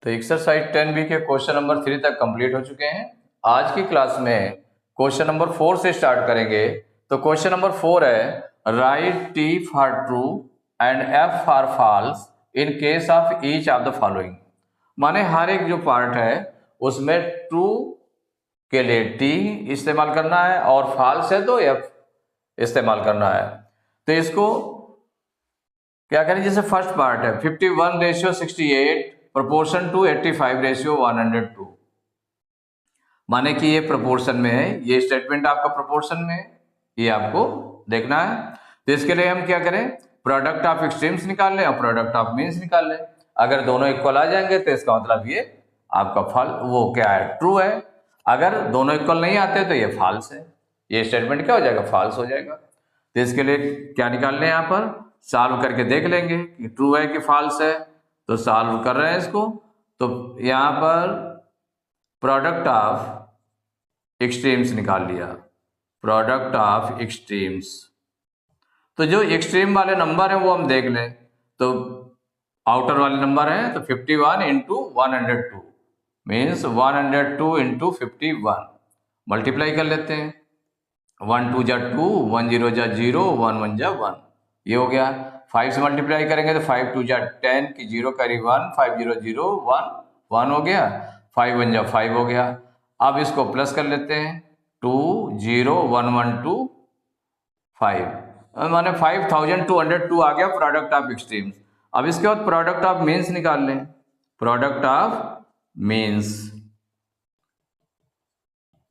तो exercise 10B के question number 3 तक कंप्लीट हो चुके हैं। आज की क्लास में क्वेश्चन नंबर 4 से स्टार्ट करेंगे। तो क्वेश्चन नंबर 4 है right T for true and F for falls in case of each of the following. माने हर एक जो पार्ट है उसमें ट्रू के लिए T इस्तेमाल करना है और फॉल्स है तो F इस्तेमाल करना है। तो इसको क्या करें, जैसे फर्स्ट पार्ट है 51:68 प्रोपोर्शन टू 85:102। माने कि ये प्रोपोर्शन में है, ये स्टेटमेंट आपका प्रोपोर्शन में है, ये आपको देखना है। तो इसके लिए हम क्या करें, प्रोडक्ट ऑफ एक्सट्रीम्स निकाल लें और प्रोडक्ट ऑफ मीन्स निकाल लें। अगर दोनों इक्वल आ जाएंगे तो इसका मतलब ये आपका फल वो क्या है, ट्रू है। अगर दोनों इक्वल नहीं आते तो ये फॉल्स है, ये स्टेटमेंट क्या हो जाएगा, फॉल्स हो जाएगा। तो इसके लिए क्या निकाल लें, यहाँ पर सॉल्व करके देख लेंगे कि ट्रू है कि फॉल्स है। तो सॉल्व कर रहे हैं इसको। तो यहाँ पर प्रोडक्ट ऑफ एक्सट्रीम्स निकाल लिया, प्रोडक्ट ऑफ एक्सट्रीम्स। तो जो एक्सट्रीम वाले नंबर है वो हम देख लें। तो आउटर वाले नंबर है तो 51 इंटू 102 मीन्स 102 इंटू 51 मल्टीप्लाई कर लेते हैं। 1 2 जा 2, 1 0 जा 0, 1 1 जा 1, ये हो गया। 5 से मल्टीप्लाई करेंगे तो 5 2 जा 10 की 0 करी 1, 5 0 0 1 1 हो गया, 5 1 जा 5 हो गया। अब इसको प्लस कर लेते हैं, 2 0 1 1 2 5, माने 5202 आ गया प्रोडक्ट ऑफ एक्सट्रीम्स। अब इसके बाद प्रोडक्ट ऑफ मीन्स निकाल लें, प्रोडक्ट ऑफ मीन्स।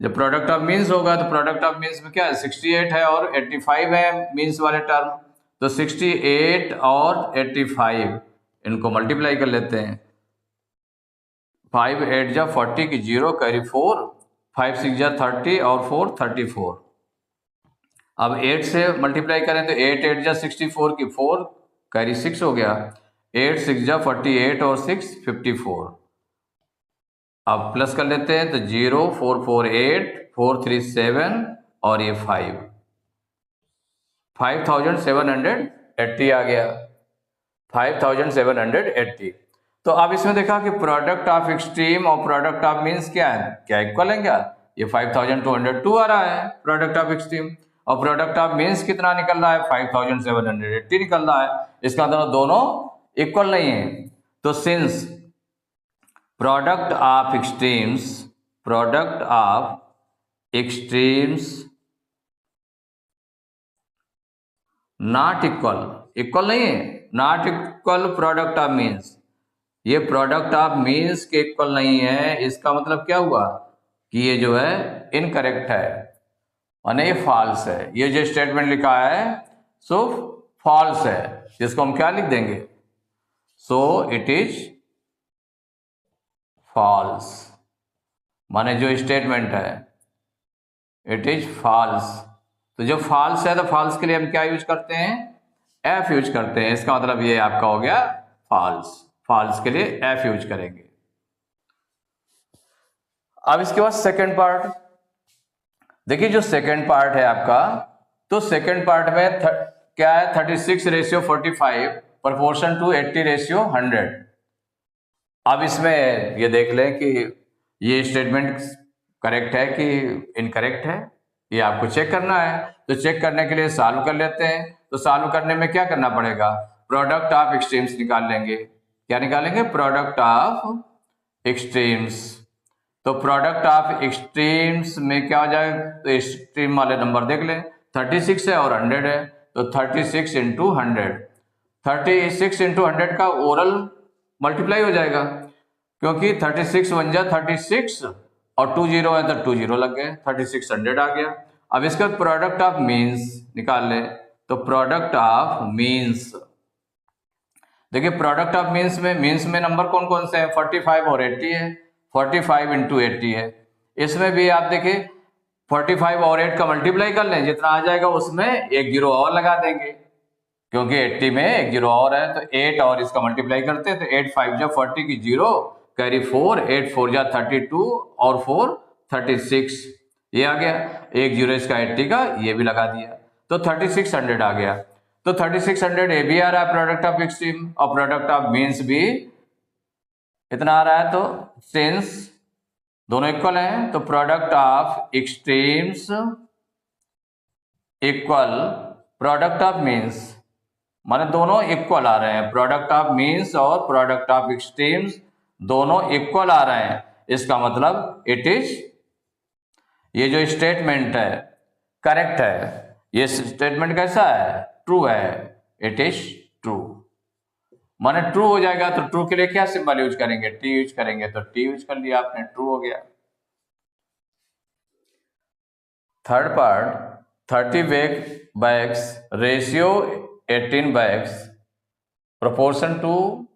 जब प्रोडक्ट ऑफ मीन्स होगा तो प्रोडक्ट ऑफ मीन्स में क्या है, 68 है और 85 है मीन्स वाले टर्म। तो 68 और 85 इनको मल्टीप्लाई कर लेते हैं। 5 8 जा 40 की 0 कैरी 4, 5 6 जा 30 और 4 34। अब 8 से मल्टीप्लाई करें तो 8 8 जा 64 की 4 कैरी 6 हो गया, 8 6 जा 48 और 6 54। अब प्लस कर लेते हैं तो 0 4 4 8 4 3 7 और ये 5, 5780 आ गया, 5780। तो अब इसमें देखा कि प्रोडक्ट ऑफ एक्सट्रीम और प्रोडक्ट ऑफ मीन्स क्या है, क्या इक्वल है क्या, ये 5202 आ रहा है प्रोडक्ट ऑफ एक्सट्रीम, और प्रोडक्ट ऑफ मीन्स कितना निकल रहा है, 5780 निकल रहा है। इसका मतलब दोनों इक्वल नहीं है। तो since product of extremes, product of extremes not equal, equal नहीं है, not equal product of means, ये प्रोडक्ट ऑफ मीन्स के इक्वल नहीं है। इसका मतलब क्या हुआ कि ये जो है इनकरेक्ट है और ये फॉल्स है। ये जो स्टेटमेंट लिखा है सो फॉल्स है, जिसको हम क्या लिख देंगे, सो इट इज फॉल्स। माने जो स्टेटमेंट है इट इज फॉल्स। तो जो फॉल्स है तो फॉल्स के लिए हम क्या यूज करते हैं, एफ यूज करते हैं। इसका मतलब ये आपका हो गया फॉल्स, फॉल्स के लिए एफ यूज करेंगे। अब इसके बाद सेकंड पार्ट देखिए, जो सेकंड पार्ट है आपका, तो सेकंड पार्ट में क्या है, 36:45 प्रोपोर्शन टू 80:100। अब इसमें ये देख लें कि ये स्टेटमेंट करेक्ट है कि इनकरेक्ट है, ये आपको चेक करना है। तो चेक करने के लिए सॉल्व कर लेते हैं। तो सॉल्व करने में क्या करना पड़ेगा, प्रोडक्ट ऑफ एक्सट्रीम्स निकाल लेंगे। क्या निकालेंगे, प्रोडक्ट ऑफ एक्सट्रीम्स। तो प्रोडक्ट ऑफ एक्सट्रीम्स में क्या हो जाएगा, तो एक्सट्रीम वाले नंबर देख लें, 36 है और 100 है। तो 36 इंटू 100, 36 इंटू 100 का ओरल मल्टीप्लाई हो जाएगा, क्योंकि 36 1 जा 36 और 2 0 है तो 2 0 लग गए, 3600 आ गया। अब इसका प्रोडक्ट ऑफ मीन्स निकाल ले। तो प्रोडक्ट ऑफ मीन्स, देखिए प्रोडक्ट ऑफ मीन्स में नंबर कौन कौन से हैं, 45 और 80 है, 45 इंटू 80 है। इसमें भी आप देखिए 45 और 8 का मल्टीप्लाई कर लें, जितना आ जाएगा उसमें एक जीरो और लगा देंगे, क्योंकि 80 में एक जीरो और है। तो 8 और इसका मल्टीप्लाई करते हैं तो 8 5 जा 40 की 0 कैरी 4, 8 4 जा 32 और 4 36, ये आ गया। एक जीरो इसका 80 का ये भी लगा दिया, तो 3600 आ गया। तो 3600 ए भी आ रहा है प्रोडक्ट ऑफ एक्सट्रीम, और प्रोडक्ट ऑफ मीन्स भी इतना आ रहा है, तो सिंस दोनों इक्वल हैं तो product of extremes equal product of means, माने दोनों इक्वल आ रहे हैं, प्रोडक्ट ऑफ मीन्स और प्रोडक्ट ऑफ एक्सट्रीम्स दोनों इक्वल आ रहे हैं। इसका मतलब इट इज, ये जो स्टेटमेंट है करेक्ट है, ये स्टेटमेंट कैसा है, ट्रू है, इट इज ट्रू। माने ट्रू हो जाएगा तो ट्रू के लिए क्या सिंबल यूज करेंगे, टी यूज करेंगे, तो टी यूज कर लिया आपने, ट्रू हो गया। Third part, 30 bags ratio 18 bags proportion to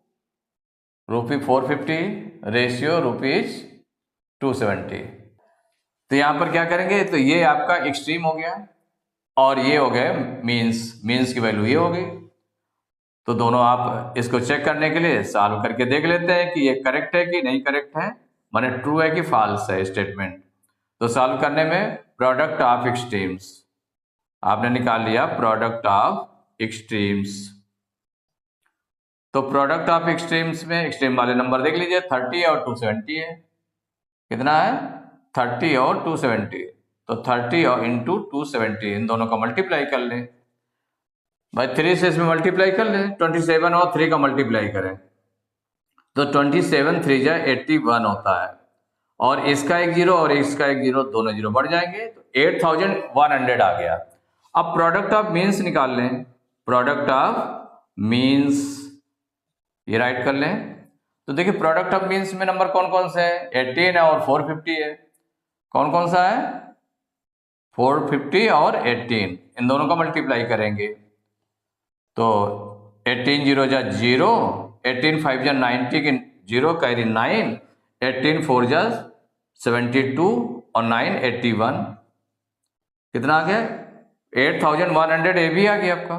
₹450 ratio ₹270। तो यहां पर क्या करेंगे, तो ये आपका एक्सट्रीम हो गया और ये हो गए मीन्स की वैल्यू ये हो गई। तो दोनों आप इसको चेक करने के लिए सॉल्व करके देख लेते हैं कि ये करेक्ट है कि नहीं करेक्ट है, माने ट्रू है कि फॉल्स है स्टेटमेंट। तो सॉल्व करने में प्रोडक्ट ऑफ एक्सट्रीम्स आपने निकाल लिया, प्रोडक्ट ऑफ एक्सट्रीम्स। तो प्रोडक्ट ऑफ एक्सट्रीम्स में एक्सट्रीम वाले नंबर देख लीजिए, 30 और 270 है। कितना है, 30 और 270। तो 30 और इंटू 270 इन दोनों का मल्टीप्लाई कर लें भाई, 3 से इसमें मल्टीप्लाई कर लें, 27 और 3 का मल्टीप्लाई करें तो 27 3 जा 81 होता है, और इसका एक जीरो और इसका एक जीरो, दोनों जीरो बढ़ जाएंगे तो 8100 आ गया। अब प्रोडक्ट ऑफ मीन्स निकाल लें, प्रोडक्ट ऑफ मीन्स ये राइट कर लें। तो देखिए प्रोडक्ट ऑफ मीन्स में नंबर कौन कौन से है, 18 है और 450 है। कौन कौन सा है, 450 और 18, इन दोनों का मल्टीप्लाई करेंगे तो 18 जीरो जा जीरो, 18 5 जा 90 की जीरो कैरी 9, 18 4 जा 72 और 9 81, कितना आ गया 8100, ये भी आ गया आपका।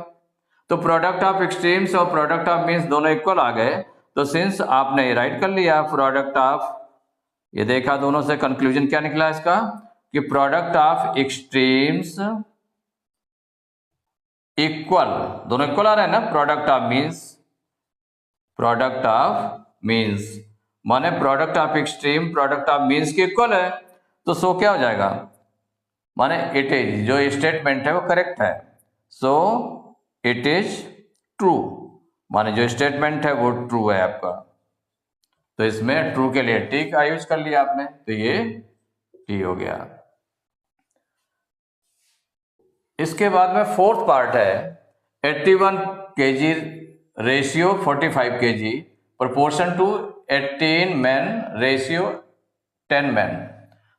तो प्रोडक्ट ऑफ एक्सट्रीम्स और प्रोडक्ट ऑफ मीन्स दोनों इक्वल आ गए, तो सिंस आपने ये राइट कर लिया प्रोडक्ट ऑफ, ये देखा दोनों से कंक्लूजन क्या निकला इसका कि प्रोडक्ट ऑफ एक्सट्रीम्स इक्वल, दोनों इक्वल आ रहे हैं ना, प्रोडक्ट ऑफ मीन्स माने product of extreme product of means के इक्वल है, तो सो क्या हो जाएगा, माने इट इज, जो स्टेटमेंट है वो करेक्ट है, सो इट इज ट्रू, माने जो स्टेटमेंट है वो ट्रू है आपका। तो इसमें ट्रू के लिए टी का यूज कर लिया आपने, तो ये टी हो गया। इसके बाद में फोर्थ पार्ट है 81 kg ratio 45 kg proportion to 18 man ratio 10 man.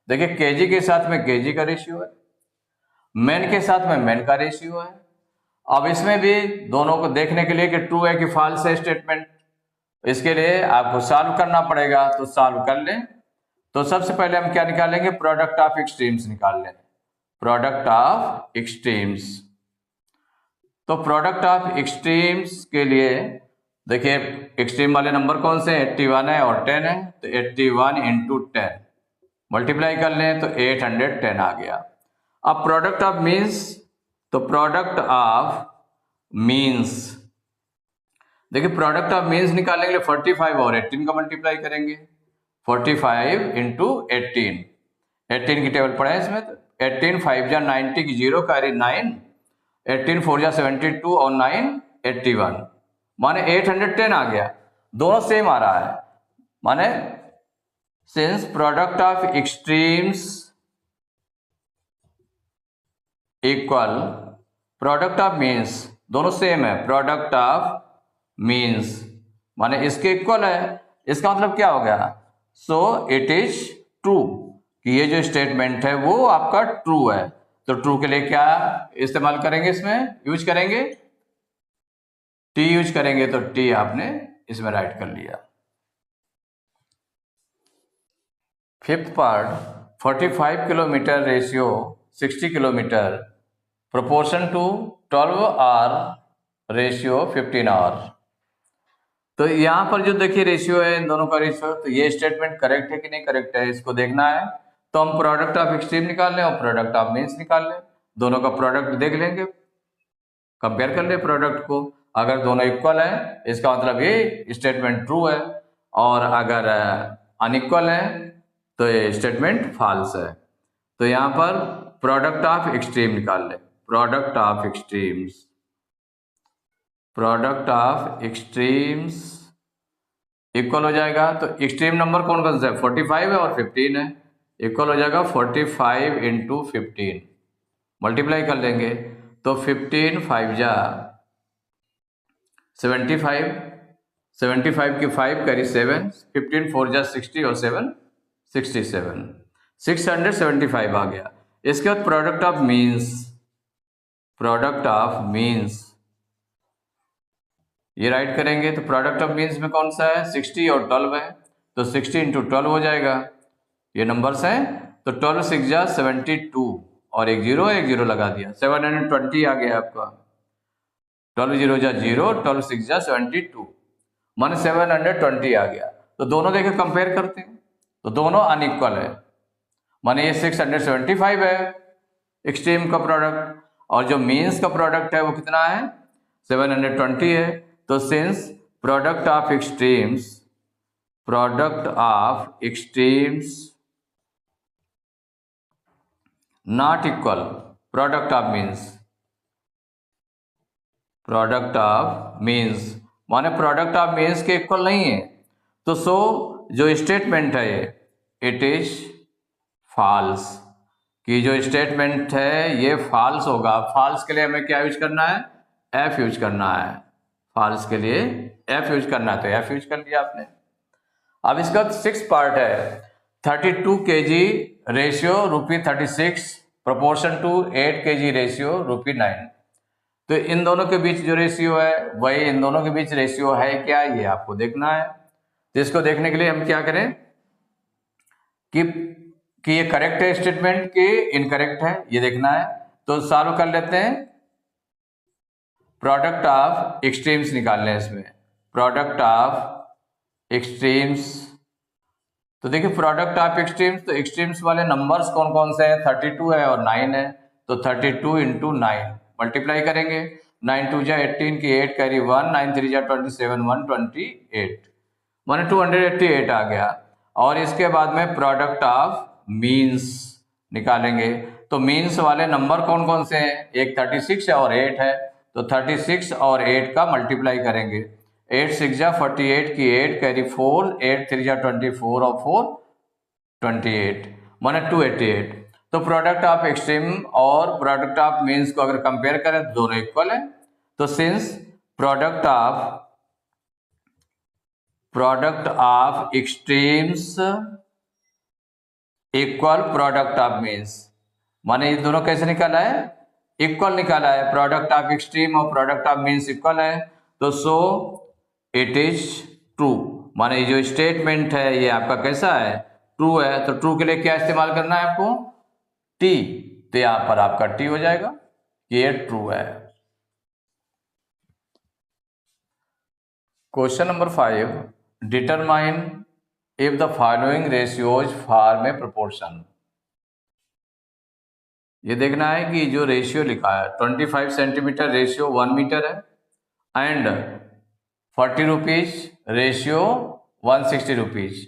देखिए केजी के साथ में केजी का रेशियो है, मैन के साथ में मैन का रेशियो है। अब इसमें भी दोनों को देखने के लिए कि ट्रू है कि फॉल्स है स्टेटमेंट, इसके लिए आपको सॉल्व करना पड़ेगा, तो सॉल्व कर लें। तो सबसे पहले हम क्या निकालेंगे, प्रोडक्ट ऑफ एक्सट्रीम्स निकाल लें, प्रोडक्ट ऑफ एक्सट्रीम्स। तो प्रोडक्ट ऑफ एक्सट्रीम्स के लिए देखिए एक्सट्रीम वाले नंबर कौन से, 81 है और 10 है, तो 81 इंटू 10 मल्टीप्लाई कर लें तो 810 आ गया। अब प्रोडक्ट ऑफ मीन्स, तो प्रोडक्ट ऑफ मीन्स, देखिए प्रोडक्ट ऑफ मीन्स निकालने के लिए 45 और 18 का मल्टीप्लाई करेंगे, 45 इंटू 18, 18 की टेबल पढ़े इसमें, तो 18 5 जा 90 की जीरो कैरी 9, 18 4 जा 72 और 9 81, माने 810 आ गया। दोनों सेम आ रहा है, माने since product of extremes equal product of means, दोनों सेम है, प्रोडक्ट ऑफ मीन्स माने इसके इक्वल है, इसका मतलब क्या हो गया, सो इट इज ट्रू, कि ये जो स्टेटमेंट है वो आपका ट्रू है। तो ट्रू के लिए क्या इस्तेमाल करेंगे, इसमें यूज करेंगे टी यूज करेंगे, तो टी आपने इसमें राइट कर लिया। Fifth part 45 kilometre ratio 60 kilometre proportion to 12 hour ratio 15 hour. तो यहां पर जो देखिए रेशियो है इन दोनों का रेशियो, तो ये स्टेटमेंट करेक्ट है कि नहीं करेक्ट है इसको देखना है। तो हम प्रोडक्ट ऑफ एक्सट्रीम निकाल लें और प्रोडक्ट ऑफ मीन्स निकाल लें, दोनों का प्रोडक्ट देख लेंगे, कंपेयर कर ले प्रोडक्ट को, अगर दोनों इक्वल है इसका मतलब ये स्टेटमेंट ट्रू है, और अगर अनइक्वल है तो ये स्टेटमेंट फॉल्स है। तो यहाँ पर प्रोडक्ट ऑफ एक्सट्रीम निकाल ले। Product of extremes, product of extremes equal हो जाएगा। तो एक्सट्रीम नंबर कौन कौन सा है, 45 है और 15 है। इक्वल हो जाएगा 45 इंटू 15, मल्टीप्लाई कर लेंगे तो 15 5 जा 75, 75 की 5 करी 7, 15 4 जा 60 और 7 67, 675 आ गया। इसके बाद product of means, product of means ये राइट करेंगे तो प्रोडक्ट ऑफ मीन्स में कौन सा है, 60 और 12 है। तो 60 इंटू 12 हो जाएगा, ये नंबर्स हैं। तो 12 6 जा 72 और एक जीरो लगा दिया, 720 आ गया आपका। 12 0 जा 0, 12 6 जा 72, माने 720 आ गया। तो दोनों देखे कंपेयर करते हैं तो दोनों अनइक्वल है, माने ये 675 है एक्सट्रीम का प्रोडक्ट, और जो मीन्स का प्रोडक्ट है वो कितना है, 720 है। तो since product of extremes, product of extremes not equal product of means, product of means माने प्रोडक्ट ऑफ मीन्स के इक्वल नहीं है। तो सो जो स्टेटमेंट है इट इज फॉल्स, कि जो स्टेटमेंट है ये फॉल्स होगा। फॉल्स के लिए हमें क्या यूज करना है, एफ यूज करना है। फॉल्स के लिए एफ यूज करना है तो एफ यूज कर लिया आपने। अब इसका 6 पार्ट है। 32 kg ratio ₹36 proportion to 8 kg ratio ₹9। तो इन दोनों के बीच जो रेशियो है वही इन दोनों के बीच रेशियो है क्या, ये आपको देखना है। तो इसको देखने के लिए हम क्या करें कि ये करेक्ट है स्टेटमेंट कि इनकरेक्ट है, ये देखना है। तो सॉल्व कर लेते हैं। प्रोडक्ट ऑफ एक्सट्रीम्स निकालने हैं इसमें, प्रोडक्ट ऑफ एक्सट्रीम्स। तो देखिए प्रोडक्ट ऑफ एक्सट्रीम्स, तो एक्सट्रीम्स वाले नंबर्स कौन कौन से हैं, 32 है और 9 है। तो 32 इंटू 9 मल्टीप्लाई करेंगे, 9 2 जा 18 की 8 कैरी 1, 9 3 जा 27 128, माने 288 आ गया। और इसके बाद में प्रोडक्ट ऑफ मीन्स निकालेंगे। तो मीन्स वाले नंबर कौन कौन से हैं, एक 36 है और 8 है। तो 36 और 8 का मल्टीप्लाई करेंगे, 8 6 जा 48 की 8 कैरी 4, 8 3 जा 24 और 4 28, माने 288। तो प्रोडक्ट ऑफ एक्सट्रीम और प्रोडक्ट ऑफ मीन्स को अगर कंपेयर करें तो दोनों इक्वल है। तो since product of extremes equal product of means, माने ये दोनों कैसे निकाला है, इक्वल निकाला है। प्रोडक्ट ऑफ एक्सट्रीम और प्रोडक्ट ऑफ मीन्स इक्वल है। तो सो इट इज ट्रू, माने ये जो स्टेटमेंट है ये आपका कैसा है, ट्रू है। तो ट्रू के लिए क्या इस्तेमाल करना है आपको, टी। तो यहां पर आपका टी हो जाएगा, ये ट्रू है। Question number 5, determine if the following ratios form A proportion. ये देखना है कि जो रेशियो लिखा है 25 सेंटीमीटर रेशियो 1 मीटर है एंड 40 रुपीज रेशियो 160 रुपीज,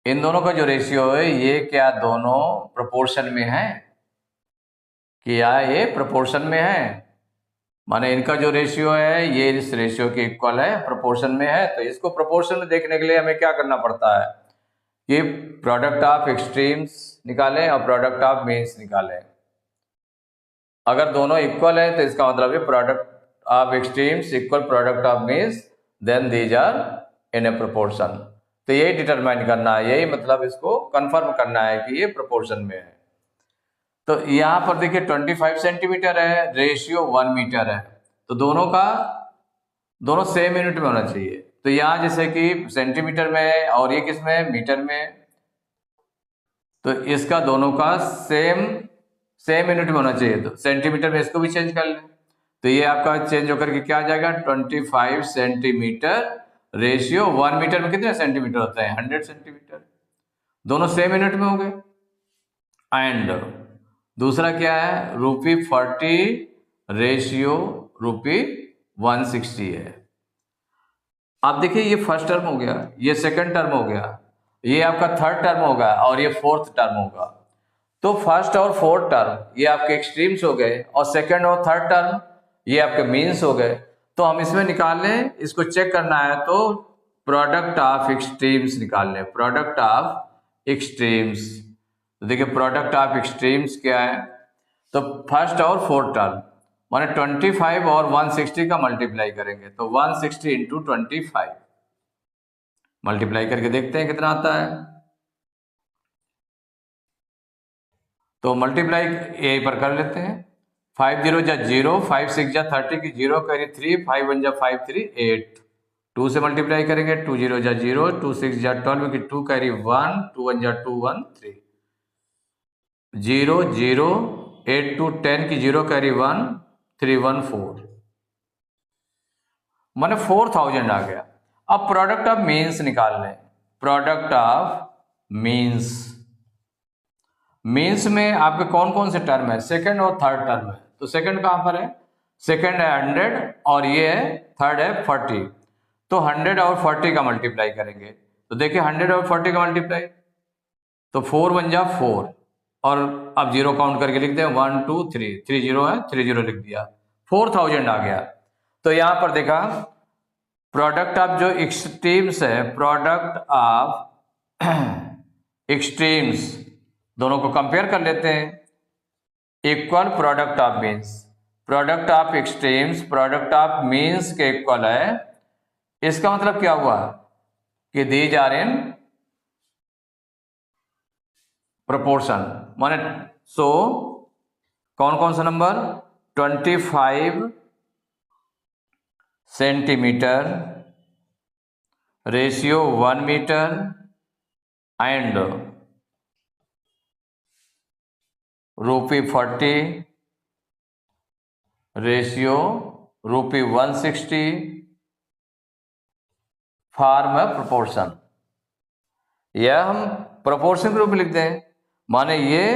इन दोनों का जो रेशियो है ये क्या दोनों प्रोपोर्शन में है, क्या ये प्रोपोर्शन में है, माने इनका जो रेशियो है ये इस रेशियो के इक्वल है, प्रोपोर्शन में है। तो इसको प्रोपोर्शन में देखने के लिए हमें क्या करना पड़ता है कि प्रोडक्ट ऑफ एक्सट्रीम्स निकालें और प्रोडक्ट ऑफ मीन्स निकालें। अगर दोनों इक्वल है तो इसका मतलब है product of extremes equal product of means, then these are in a proportion. तो यही डिटरमाइन करना है, यही मतलब इसको कंफर्म करना है कि ये प्रोपोर्शन में है। तो यहाँ पर देखिए 25 सेंटीमीटर है, रेशियो 1 मीटर है, तो दोनों सेम यूनिट में होना चाहिए। तो यहाँ जैसे कि सेंटीमीटर में है और ये किस में है, मीटर में है, तो इसका दोनों का सेम यूनिट में होना चाहिए। तो सेंटीमीटर में इसको भी चेंज कर लें, तो ये आपका चेंज होकर के क्या आ जाएगा, 25 सेंटीमीटर रेशियो 1 मीटर में कितने सेंटीमीटर होते हैं, 100 सेंटीमीटर, दोनों सेम यूनिट में हो गए। एंड दूसरा क्या है, ₹40 रेशियो ₹160 है। आप देखिए ये फर्स्ट टर्म हो गया, ये सेकंड टर्म हो गया, ये आपका थर्ड टर्म होगा और ये फोर्थ टर्म होगा। तो फर्स्ट और फोर्थ टर्म ये आपके एक्सट्रीम्स हो गए और सेकंड और थर्ड टर्म ये आपके मीन्स हो गए। तो हम इसमें निकाल लें, इसको चेक करना है तो प्रोडक्ट ऑफ एक्सट्रीम्स निकाल लें, प्रोडक्ट ऑफ एक्सट्रीम्स। तो देखिए प्रोडक्ट ऑफ एक्सट्रीम्स क्या है, तो फर्स्ट और फोर्थ टर्म माने 25 और 160 का मल्टीप्लाई करेंगे तो 160 इंटू 25 मल्टीप्लाई करके देखते हैं कितना आता है। तो मल्टीप्लाई यहीं पर कर लेते हैं, 5 0 जा 0, 5 6 जा 30 की 0 करी 3, 5 1 जा 5 3 8, 2 से मल्टीप्लाई करेंगे 2 0 जा 0, 2 6 जा 12 की 2 कैरी 1, 2 1 जा 2 1 3, 0 0, 8 2 10 की 0 कैरी 1, 3 1 4, माने 4000 आ गया। अब प्रोडक्ट ऑफ मीन्स निकाल लें, प्रोडक्ट ऑफ मीन्स। मीन्स में आपके कौन कौन से टर्म है, सेकंड और थर्ड टर्म है। तो सेकंड कहां पर है, सेकंड है 100 और ये है थर्ड है 40। तो 100 और 40 का मल्टीप्लाई करेंगे तो देखिए 100 और 40 का मल्टीप्लाई तो 4 1 जा 4 और अब 0 काउंट करके लिख दें 1 2 3, 3 0 है 3 0 लिख दिया, 4000 आ गया। तो यहां पर देखा प्रोडक्ट ऑफ जो एक्सट्रीम्स है, प्रोडक्ट ऑफ एक्सट्रीम्स दोनों को कंपेयर कर लेते हैं, equal product of means, product of extremes product of means के इक्वल है। इसका मतलब क्या हुआ कि दीज आर इन प्रोपोर्शन, माने सो कौन कौन सा number 25 centimetre ratio 1 metre and ₹40 ratio ₹160 form है प्रोपोर्शन। यह हम प्रोपोर्शन के रूप में लिखते हैं, माने ये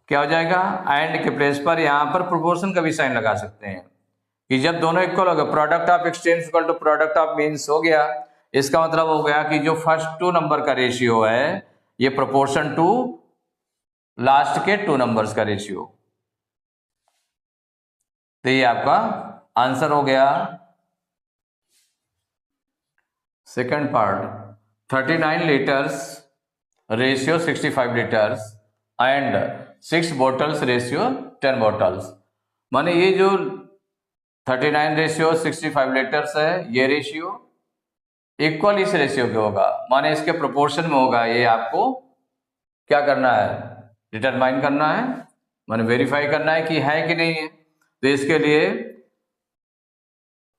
क्या हो जाएगा, एंड के प्लेस पर यहां पर प्रोपोर्शन का भी साइन लगा सकते हैं कि जब दोनों इक्वल हो गए, product of extremes equal to product of means हो गया। इसका मतलब हो गया कि जो फर्स्ट 2 नंबर का रेशियो है ये प्रोपोर्शन टू लास्ट के 2 नंबर्स का रेशियो। तो ये आपका आंसर हो गया। Second part 39 litres ratio 65 litres and 6 bottles ratio 10 bottles, माने ये जो 39 रेशियो 65 लीटर्स है ये रेशियो इक्वल इस रेशियो के होगा, माने इसके प्रोपोर्शन में होगा। ये आपको क्या करना है, डिटरमाइन करना है, माने वेरीफाई करना है कि है कि नहीं है। तो इसके लिए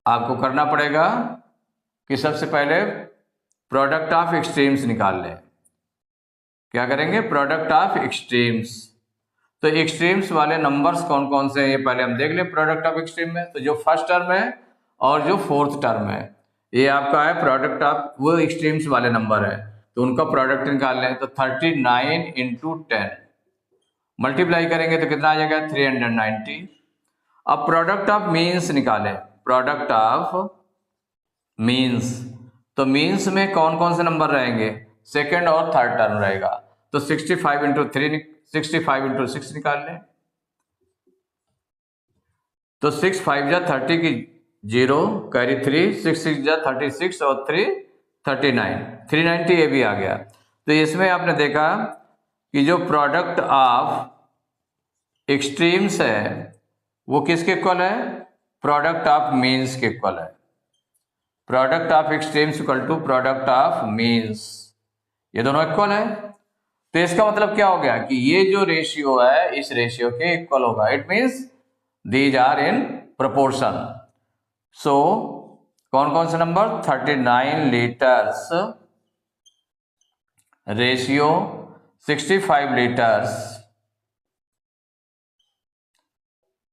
आपको करना पड़ेगा कि सबसे पहले प्रोडक्ट ऑफ एक्सट्रीम्स निकाल लें। क्या करेंगे, प्रोडक्ट ऑफ एक्सट्रीम्स। तो एक्सट्रीम्स वाले नंबर्स कौन कौन से हैं ये पहले हम देख लें। प्रोडक्ट ऑफ एक्सट्रीम में तो जो फर्स्ट टर्म है और जो फोर्थ टर्म है ये आपका है प्रोडक्ट ऑफ वो एक्सट्रीम्स वाले नंबर है, तो उनका प्रोडक्ट निकाल लें। तो 39 इंटू 10 मल्टीप्लाई करेंगे तो कितना आ जाएगा 390। अब प्रोडक्ट ऑफ मीन्स निकालें, प्रोडक्ट ऑफ मीन्स। तो मीन्स में कौन कौन से नंबर रहेंगे, सेकेंड और थर्ड टर्म रहेगा। तो 65 इंटू 3 65 इंटू 6 निकाल लें तो 6 5 जा 30 की 0 कैरी 3, 6 6 जा 36 और 3 39, 390 ये भी आ गया। तो इसमें आपने देखा कि जो प्रोडक्ट ऑफ एक्सट्रीम्स है वो किसके इक्वल है, प्रोडक्ट ऑफ मीन्स के इक्वल है। Product of extremes equal to product of means, ये दोनों इक्वल है। तो इसका मतलब क्या हो गया कि ये जो रेशियो है इस रेशियो के इक्वल होगा, it means these are in proportion. So कौन कौन से number 39 litres ratio 65 litres,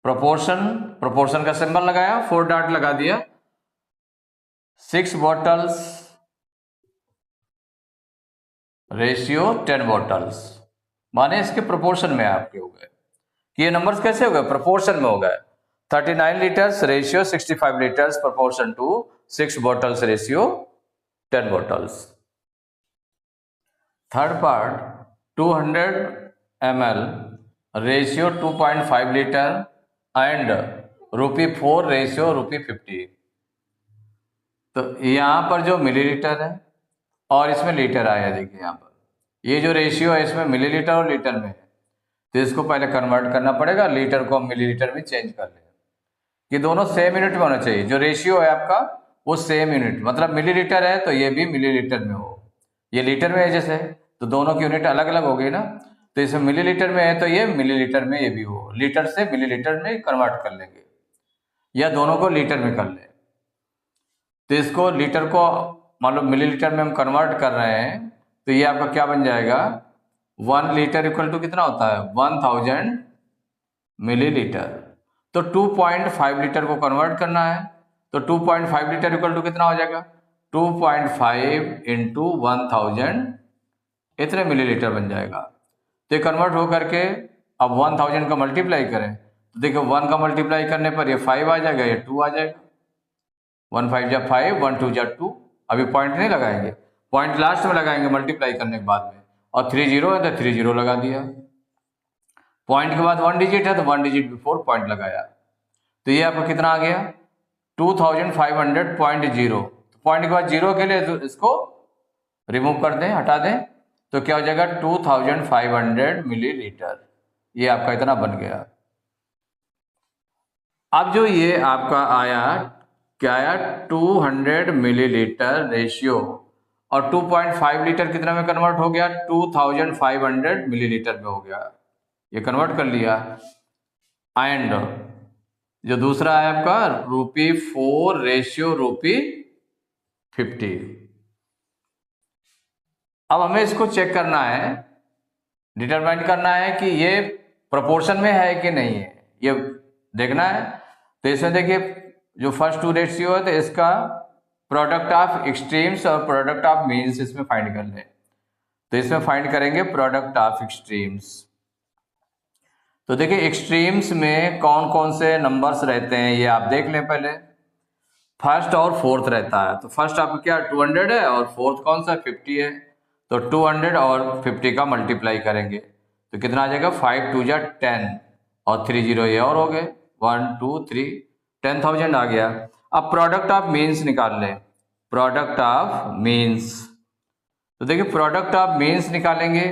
proportion, proportion का सिंबल लगाया 4 डॉट लगा दिया, 6 बॉटल्स रेशियो 10 बॉटल्स, माने इसके प्रोपोर्शन में आपके हो गए कि ये नंबर्स कैसे हो गए, प्रोपोर्शन में हो गए। 39 litres ratio 65 litres proportion to 6 bottles ratio 10 bottles. Third part 200 ml ratio 2.5 litre and ₹4 ratio ₹50. तो यहाँ पर जो मिलीलीटर है और इसमें लीटर आया, देखिए यहाँ पर ये जो रेशियो है इसमें मिलीलीटर और लीटर में है, तो इसको पहले कन्वर्ट करना पड़ेगा, लीटर को हम मिलीलीटर में चेंज कर लें. ये दोनों सेम यूनिट में होना चाहिए, जो रेशियो है आपका वो सेम यूनिट, मतलब मिलीलीटर है तो ये भी मिलीलीटर में हो, ये लीटर में है जैसे, तो दोनों की यूनिट अलग अलग हो गई ना, तो इसमें मिलीलीटर में है तो ये मिलीलीटर में ये भी हो, लीटर से मिलीलीटर में कन्वर्ट कर लेंगे या दोनों को लीटर में कर ले. तो इसको लीटर को मान लो मिलीलीटर में हम कन्वर्ट कर रहे हैं, तो ये आपका क्या बन जाएगा, 1 लीटर इक्वल टू कितना होता है 1000 मिलीलीटर. तो 2.5 लीटर को कन्वर्ट करना है, तो 2.5 लीटर इक्वल टू कितना हो जाएगा 2.5 इंटू 1000, इतने मिलीलीटर बन जाएगा. तो ये कन्वर्ट हो करके अब 1000 का मल्टीप्लाई करें, तो देखो 1 का मल्टीप्लाई करने पर ये 5 आ जाएगा, ये 2 आ जाएगा, 1 5 जा 5, 1 2 जा 2. अभी पॉइंट नहीं लगाएंगे, पॉइंट लास्ट में लगाएंगे मल्टीप्लाई करने के बाद में, और 3 0 है तो 3 0 लगा दिया. पॉइंट के बाद 1 डिजिट है तो 1 डिजिट बिफोर पॉइंट लगाया, तो ये आपका कितना आ गया 2500.0. तो पॉइंट के बाद 0 के लिए तो इसको रिमूव कर दें, हटा दें, तो क्या हो जाएगा 2500 मिलीलीटर. ये आपका इतना बन गया. अब जो ये आपका आया क्या आया 200 मिलीलीटर रेशियो और 2.5 लीटर कितना में कन्वर्ट हो गया 2500 मिलीलीटर में हो गया, ये कन्वर्ट कर लिया. एंड जो दूसरा है आपका ₹4 रेशियो ₹50. अब हमें इसको चेक करना है, डिटरमाइन करना है कि ये प्रोपोर्शन में है कि नहीं है, ये देखना है. तो इसमें देखिए जो फर्स्ट 2 रेशियो है तो इसका प्रोडक्ट ऑफ एक्सट्रीम्स और प्रोडक्ट ऑफ मीन्स इसमें फाइंड कर लें. तो इसमें फाइंड करेंगे प्रोडक्ट ऑफ एक्सट्रीम्स. तो देखिए एक्सट्रीम्स में कौन कौन से नंबर्स रहते हैं ये आप देख लें पहले. फर्स्ट और फोर्थ रहता है, तो फर्स्ट आपका क्या 200 है और फोर्थ कौन सा 50 है, तो 200 और 50 का मल्टीप्लाई करेंगे तो कितना आ जाएगा 5 2 जा 10 और 3 0 ये और हो गए 1 2 3 10,000 आ गया. अब प्रोडक्ट ऑफ मीन्स निकाल लें, प्रोडक्ट ऑफ मीन्स. तो देखिए प्रोडक्ट ऑफ मीन्स निकालेंगे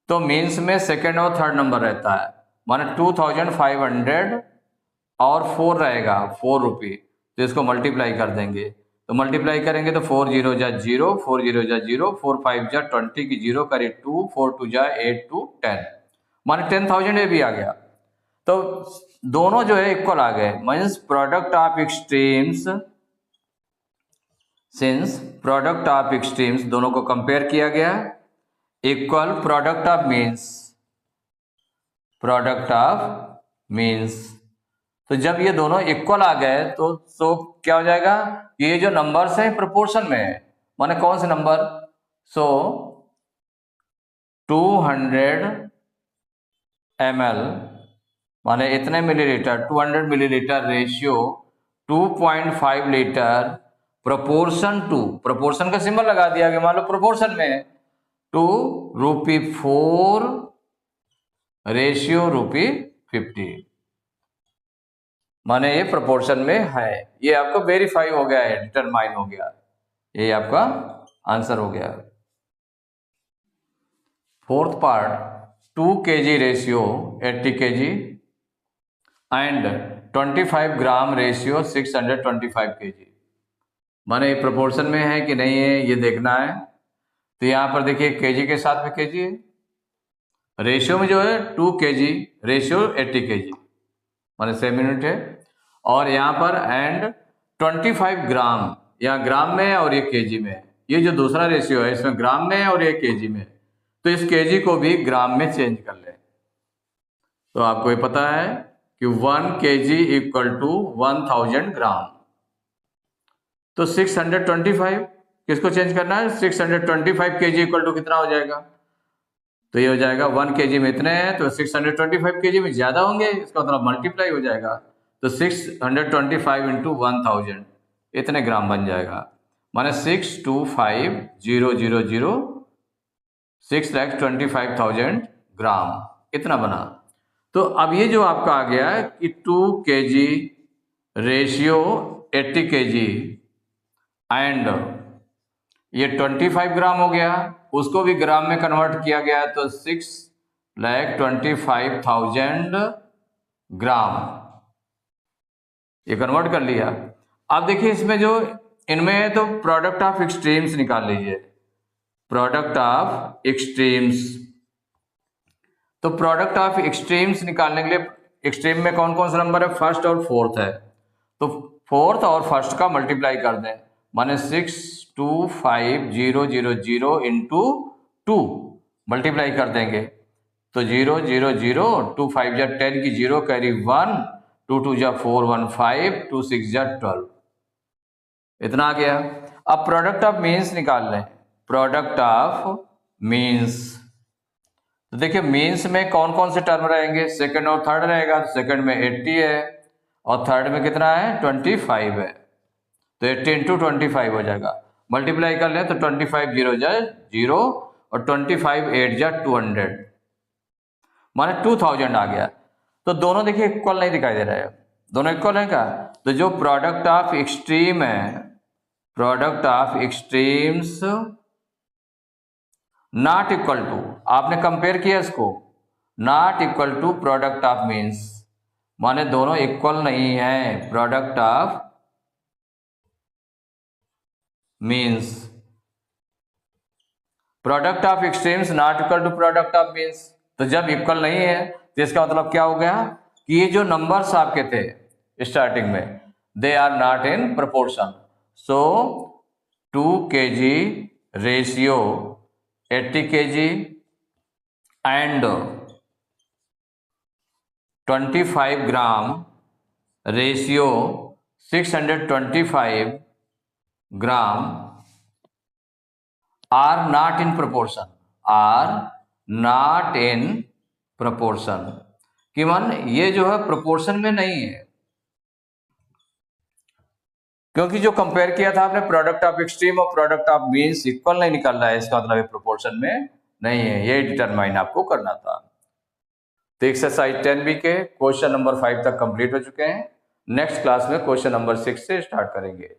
तो मीन्स में सेकेंड और थर्ड नंबर रहता है, माने 2500 और 4 रहेगा 4 रुपये, तो इसको मल्टीप्लाई कर देंगे. तो मल्टीप्लाई करेंगे तो 4 0 जा 0, 4 0 जा 0, 4 5 जा 20 की 0 करे 2, 4 2 जा 8 2 10, माने 10,000 ये भी आ गया. तो दोनों जो है इक्वल आ गए, means product of extremes, since product of extremes दोनों को कंपेयर किया गया, equal product of means, product of means. तो जब ये दोनों इक्वल आ गए तो क्या हो जाएगा, ये जो नंबर्स हैं प्रोपोर्शन में है, माने कौन से नंबर, सो 200 ml माने इतने millilitre 200 millilitre ratio 2.5 litre proportion to, proportion का सिंबल लगा दिया गया, मान लो प्रोपोर्शन में टू ₹4 रेशियो ₹50, माने ये प्रोपोर्शन में है. ये आपको वेरीफाई हो गया है, डिटरमाइन हो गया, ये आपका आंसर हो गया. Fourth part 2 kg ratio 80 kg and 25 gram ratio 625 kg, माने ये प्रोपोर्शन में है कि नहीं है ये देखना है. तो यहाँ पर देखिए केजी के साथ में केजी है, रेशियो में जो है 2 kg रेशियो 80 kg, माने सेम यूनिट है. और यहाँ पर एंड 25 ग्राम, यहाँ ग्राम में है और ये केजी में है, ये जो दूसरा रेशियो है इसमें ग्राम में है और ये केजी में, तो इस केजी को भी ग्राम में चेंज कर लें. तो आपको ये पता है कि 1 kg इक्वल टू 1000 ग्राम, तो 625 किसको चेंज करना है, 625 kg इक्वल टू कितना हो जाएगा, तो ये हो जाएगा 1 kg में इतने हैं तो 625 kg में ज्यादा होंगे, इसका मतलब मल्टीप्लाई हो जाएगा, तो 625 इंटू 1000 इतने ग्राम बन जाएगा, माने 625,000 6,25,000 ग्राम इतना बना। तो अब ये जो आपका आ गया है कि 2 kg रेशियो 80 kg एंड ये 25 ग्राम हो गया, उसको भी ग्राम में कन्वर्ट किया गया तो 6,25,000 ग्राम ये कन्वर्ट कर लिया। अब देखिए इसमें जो इनमें है तो प्रोडक्ट ऑफ एक्सट्रीम्स निकाल लीजिए, प्रोडक्ट ऑफ एक्सट्रीम्स। तो प्रोडक्ट ऑफ एक्सट्रीम्स निकालने के लिए एक्सट्रीम में कौन कौन सा नंबर है, फर्स्ट और फोर्थ है, तो फोर्थ और फर्स्ट का मल्टीप्लाई कर दें, माने 625,000 इंटू 2 मल्टीप्लाई कर देंगे तो 0 0 0 2 5 जा 10 की 0 कैरी 1 2 2 जा 4 1 5 2 6 जा 12 इतना आ गया। अब प्रोडक्ट ऑफ मीन्स निकाल लें, प्रोडक्ट ऑफ मीन्स। तो देखिए मीन्स में कौन कौन से टर्म रहेंगे, सेकंड और थर्ड रहेगा, तो सेकंड में 80 है और थर्ड में कितना है 25 है, तो 80 इंटू 25 हो जाएगा, मल्टीप्लाई कर लें तो 25 0 जा 0 और 25 8 जा 200 माने 2000 आ गया। तो दोनों देखिए इक्वल नहीं दिखाई दे रहा है, दोनों इक्वल है क्या, तो जो प्रोडक्ट ऑफ एक्सट्रीम है, product of extremes not equal to, आपने कंपेयर किया इसको, not equal to product of means, माने दोनों इक्वल नहीं है, product of means, product of extremes not equal to product of means. तो जब इक्वल नहीं है तो इसका मतलब क्या हो गया कि ये जो नंबर्स आपके थे स्टार्टिंग में they are not in proportion. So 2 kg ratio 80 kg and 25 gram ratio 625 gram are not in proportion, are not in proportion, कि मन ये जो है प्रोपोर्शन में नहीं है, क्योंकि जो कंपेयर किया था आपने प्रोडक्ट ऑफ एक्सट्रीम और प्रोडक्ट ऑफ मीन्स इक्वल नहीं निकल रहा है, इसका मतलब ये प्रोपोर्शन में नहीं है, ये डिटरमाइन आपको करना था। तो एक्सरसाइज 10B के क्वेश्चन नंबर 5 तक कंप्लीट हो चुके हैं, नेक्स्ट क्लास में क्वेश्चन नंबर 6 से स्टार्ट करेंगे।